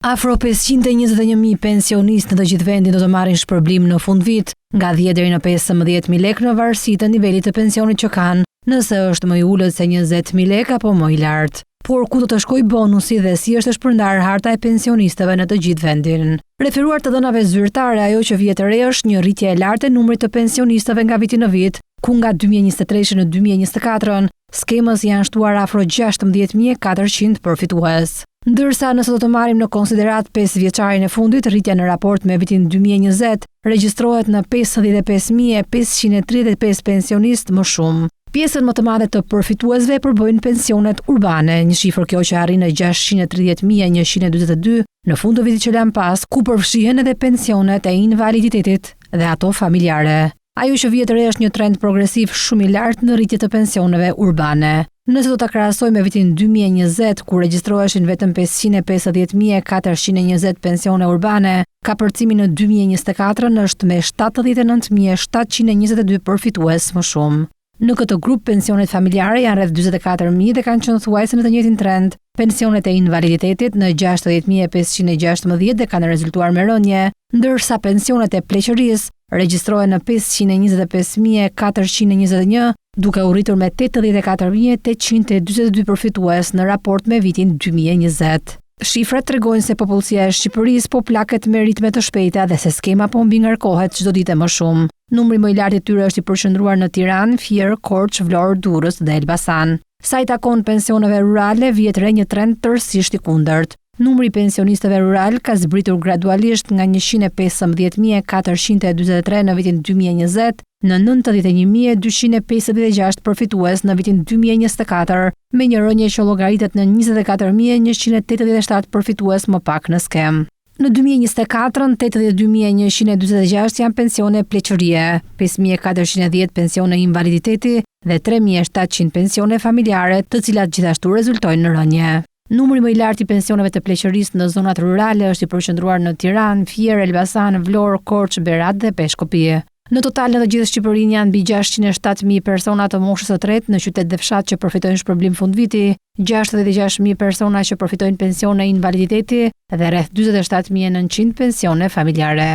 Afro 521.000 pensionistë në të gjithë vendin do të marrin shpërblim në fund vit, nga 10 deri në 15.000 lekë në varësi të nivelit të pensionit që kanë, nëse është më i ulët se 20.000 lekë apo më i lartë. Por ku do të shkojë bonusi dhe si është shpërndar harta e pensionistëve në të gjithë vendin? Referuar të dhënave zyrtare, ajo që vjet re është një rritje e lartë e numrit të pensionistëve nga viti në vit, ku nga 2023 në 2024 skemës janë shtuar afro 16.400 përfitues. Ndërsa nëse do të marrim në konsiderat 5 vjeçarin e fundit, rritja në raport me vitin 2020 regjistrohet në 55.535 pensionistë më shumë. Pjesën më të madhe të përfituesve përbëjnë pensionet urbane, një shifër kjo që arrin në 630.142 në fund të vitit që lan pas, ku përfshihen edhe pensionet e invaliditetit dhe ato familjare. Ajo që vjet re është një trend progresiv shumë i lartë në rritje të pensioneve urbane. Nëse do ta krahasojmë me vitin 2020, ku regjistroheshin vetëm 550.420 pensione urbane, kapërcimi në 2024 është me 79.722 përfitues më shumë. Në këtë grup pensionet familjare janë rreth 44.000 dhe kanë qenë thuajse në të njëjtin trend. Pensionet e invaliditetit në 60.516 dhe kanë rezultuar me rënje, ndërsa pensionet e pleqërisë regjistrohen në 525.421, duke u rritur me 84.842 përfitues në raport me vitin 2020. Shifrat tregojnë se popullsia e Shqipërisë po plaket me ritme të shpejta dhe se skema po mbi ngarkohet çdo ditë më shumë. Numri më i lartë i tyre është i përqendruar në Tiranë, Fier, Korçë, Vlorë, Durrës dhe Elbasan. Sa i takon pensioneve rurale, vjet re një trend tërësisht i kundërt. Numri i pensionistëve rural ka zbritur gradualisht nga 115.443 në vitin 2020 në 91.256 përfitues në vitin 2024, me një rënje që llogaritet në 24.187 përfitues më pak në skem. Në 2024, 82.146 janë pensione pleqërie, 5.410 pensione invaliditeti dhe 3.700 pensione familjare, të cilat gjithashtu rezultojnë në rënje. Numri më i lartë i pensioneve të pleqërisë në zonat rurale është i përqendruar në Tiranë, Fier, Elbasan, Vlorë, Korçë, Berat dhe Peshkopi. Në total në të gjithë Shqipërinë janë mbi 607.000 persona të moshës së tretë në qytet dhe fshat që përfitojnë shpërblim fundviti, 66.000 persona që përfitojnë pensione invaliditeti dhe rreth 47.900 pensione familjare.